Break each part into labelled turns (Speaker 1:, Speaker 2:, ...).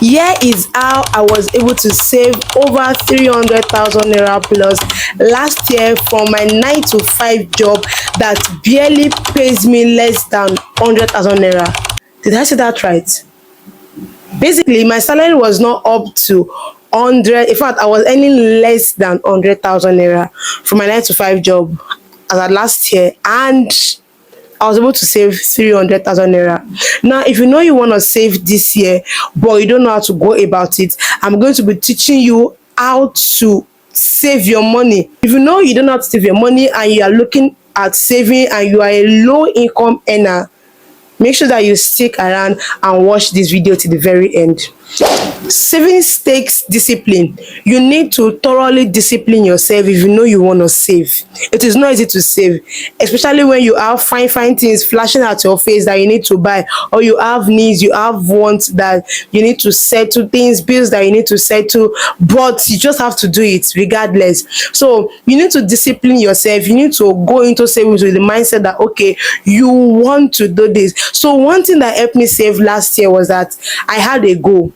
Speaker 1: Here is how I was able to save over 300,000 naira plus last year from my 9 to 5 job that barely pays me less than 100,000 naira. Did I say that right? Basically, my salary was not up to 100. In fact, I was earning less than 100,000 naira from my 9 to 5 job as at last year, and I was able to save 300,000 naira. Now, if you know you want to save this year, but you don't know how to go about it, I'm going to be teaching you how to save your money. If you know you don't know how to save your money and you are looking at saving and you are a low income earner, make sure that you stick around and watch this video to the very end. Saving takes discipline. You need to thoroughly discipline yourself if you know you want to save. It is not easy to save, especially when you have fine things flashing at your face that you need to buy, or you have needs, you have wants that you need to settle, things, bills that you need to settle, but you just have to do it regardless. So you need to discipline yourself. You need to go into savings with the mindset that, okay, you want to do this. So one thing that helped me save last year was that I had a goal.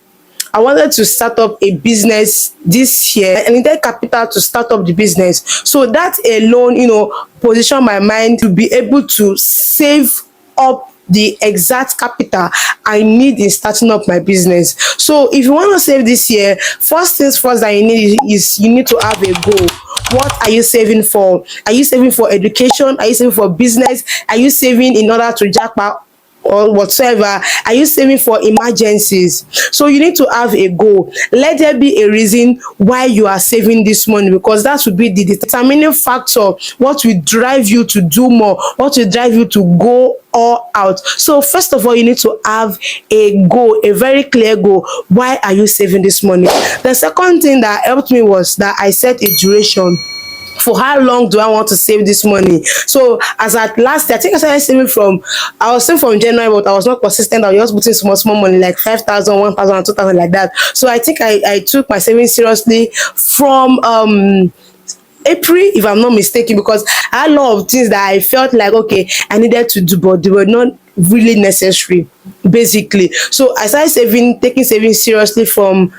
Speaker 1: I wanted to start up a business this year. I needed capital to start up the business. So that alone, positioned my mind to be able to save up the exact capital I need in starting up my business. So if you want to save this year, first things first that you need is you need to have a goal. What are you saving for? Are you saving for education? Are you saving for business? Are you saving in order to jackpot or whatsoever? Are you saving for emergencies? So you need to have a goal. Let there be a reason why you are saving this money, because that will be the determining factor. What will drive you to do more? What will drive you to go all out? So first of all, you need to have a goal, a very clear goal. Why are you saving this money? The second thing that helped me was that I set a duration. For how long do I want to save this money? So as at last year, I think I started saving I was saving from January, but I was not consistent. I was just putting small money, like 5,000, 1,000, 2,000, like that. So I think I took my savings seriously from April, if I'm not mistaken, because I had a lot of things that I felt like, okay, I needed to do, but they were not really necessary, basically. So I started taking savings seriously from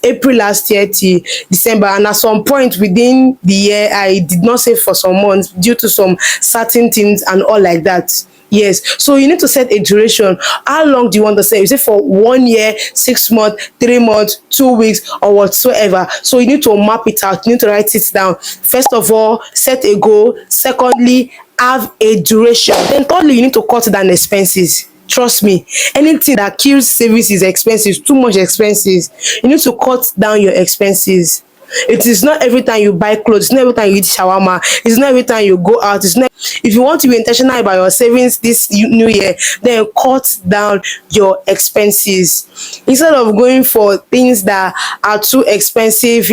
Speaker 1: April last year to December, and at some point within the year, I did not save for some months due to some certain things and all like that. Yes, so you need to set a duration. How long do you want to save? Is it for 1 year, 6 months, 3 months, 2 weeks, or whatsoever? So you need to map it out. You need to write it down. First of all, set a goal. Secondly, have a duration. Then thirdly, you need to cut down expenses. Trust me, anything that kills savings is expensive, too much expenses. You need to cut down your expenses. It is not every time you buy clothes, it's not every time you eat shawarma, it's not every time you go out. It's not. If you want to be intentional about your savings this new year, then cut down your expenses. Instead of going for things that are too expensive,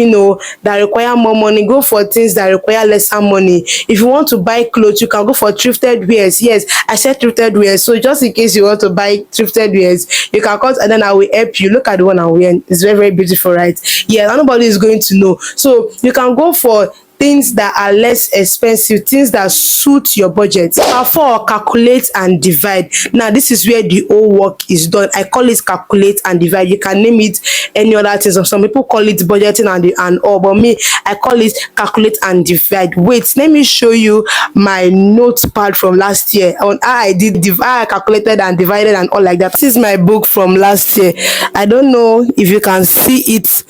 Speaker 1: that require more money, go for things that require lesser money. If you want to buy clothes, you can go for thrifted wears. Yes, I said thrifted wears. So just in case you want to buy thrifted wears, you can cut, and then I will help you. Look at the one I'm wearing. It's very beautiful, right? Yeah, nobody is going to know. So you can go for things that are less expensive, things that suit your budget. Number 4, calculate and divide. Now this is where the whole work is done. I call it calculate and divide. You can name it any other things. Some people call it budgeting and all, but me, I call it calculate and divide. Wait, let me show you my notepad from last year on how I did divide, calculated and divided and all like that. This is my book from last year. I don't know if you can see it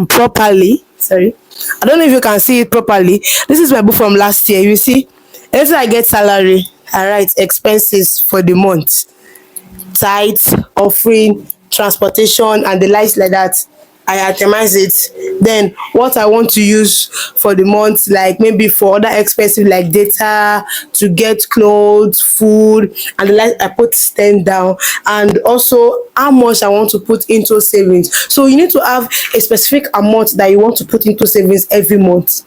Speaker 1: properly. Sorry, I don't know if you can see it properly. This is my book from last year. You see, after I get salary, I write expenses for the month, tithes, offering, transportation, and the likes like that. I itemize it. Then what I want to use for the month, like maybe for other expenses like data, to get clothes, food, and the like, I put them down. And also how much I want to put into savings. So you need to have a specific amount that you want to put into savings every month.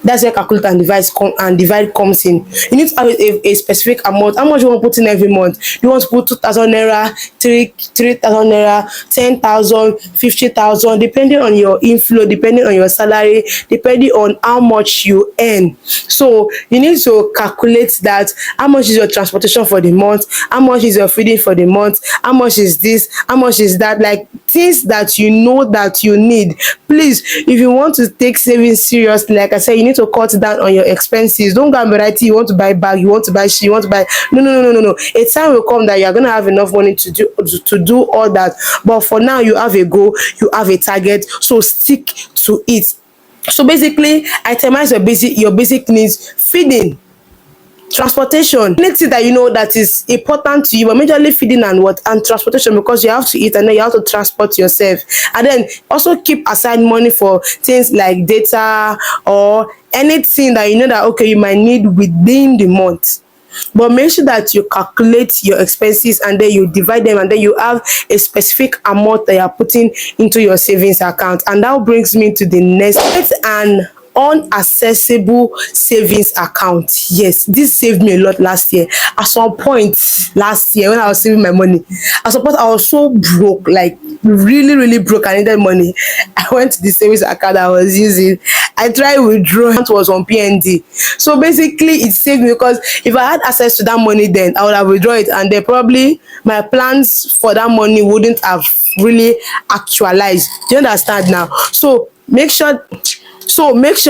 Speaker 1: That's where calculate and divide comes in. You need to have a specific amount. How much you want to put in every month? You want to put 2,000 naira, 3,000 naira, 10,000, 50,000, depending on your inflow, depending on your salary, depending on how much you earn. So you need to calculate that. How much is your transportation for the month? How much is your feeding for the month? How much is this? How much is that? Like, things that you know that you need. Please, if you want to take saving seriously, like I said, you need to cut down on your expenses. Don't go and be writing you want to buy bag, you want to buy shit, you want to buy no. A time will come that you are going to have enough money to do all that. But for now, you have a goal, you have a target, so stick to it. So basically, itemize your basic needs: feeding, transportation, anything that you know that is important to you, but majorly feeding and transportation, because you have to eat and then you have to transport yourself. And then also keep aside money for things like data or anything that you know that okay, you might need within the month. But make sure that you calculate your expenses and then you divide them, and then you have a specific amount that you are putting into your savings account. And that brings me to the next, an unaccessible savings account. Yes, this saved me a lot last year. At some point last year when I was saving my money, I suppose I was so broke, like really broke. I needed money. I went to the savings account I was using. I tried withdrawing. It was on PND. So basically it saved me, because if I had access to that money then I would have withdrawn it, and then probably my plans for that money wouldn't have really actualized. Do you understand now? So make sure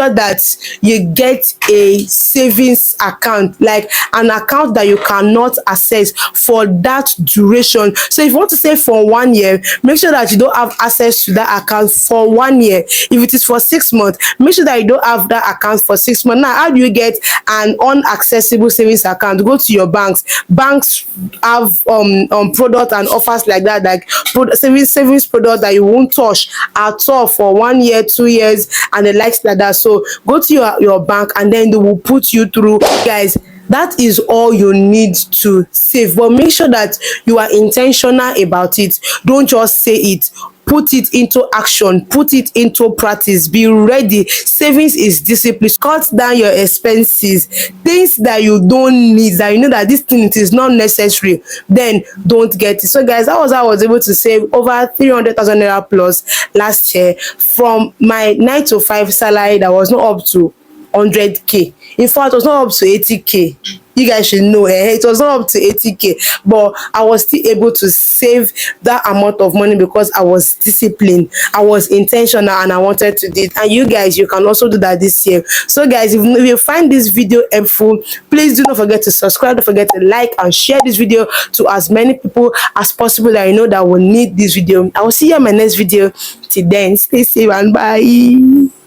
Speaker 1: that you get a savings account, like an account that you cannot access for that duration. So if you want to save for 1 year, make sure that you don't have access to that account for 1 year. If it is for 6 months, make sure that you don't have that account for 6 months. Now, how do you get an unaccessible savings account? Go to your banks. Banks have products and offers like that, like savings product that you won't touch at all for 1 year, 2 years, and the likes like that. So go to your bank and then they will put you through. Guys, that is all you need to save, but make sure that you are intentional about it. Don't just say it. Put it into action, put it into practice, be ready. Savings is discipline. Cut down your expenses, things that you don't need, that you know that this thing it is not necessary, then don't get it. So guys, that was how I was able to save over 300,000 naira plus last year from my 9 to 5 salary that was not up to 100k. In fact, it was not up to 80k. You guys should know, it was not up to 80k, but I was still able to save that amount of money because I was disciplined, I was intentional, and I wanted to do it. And you guys, you can also do that this year. So guys, if you find this video helpful, please do not forget to subscribe, don't forget to like and share this video to as many people as possible that you know that will need this video. I will see you in my next video. Till then, stay safe and bye.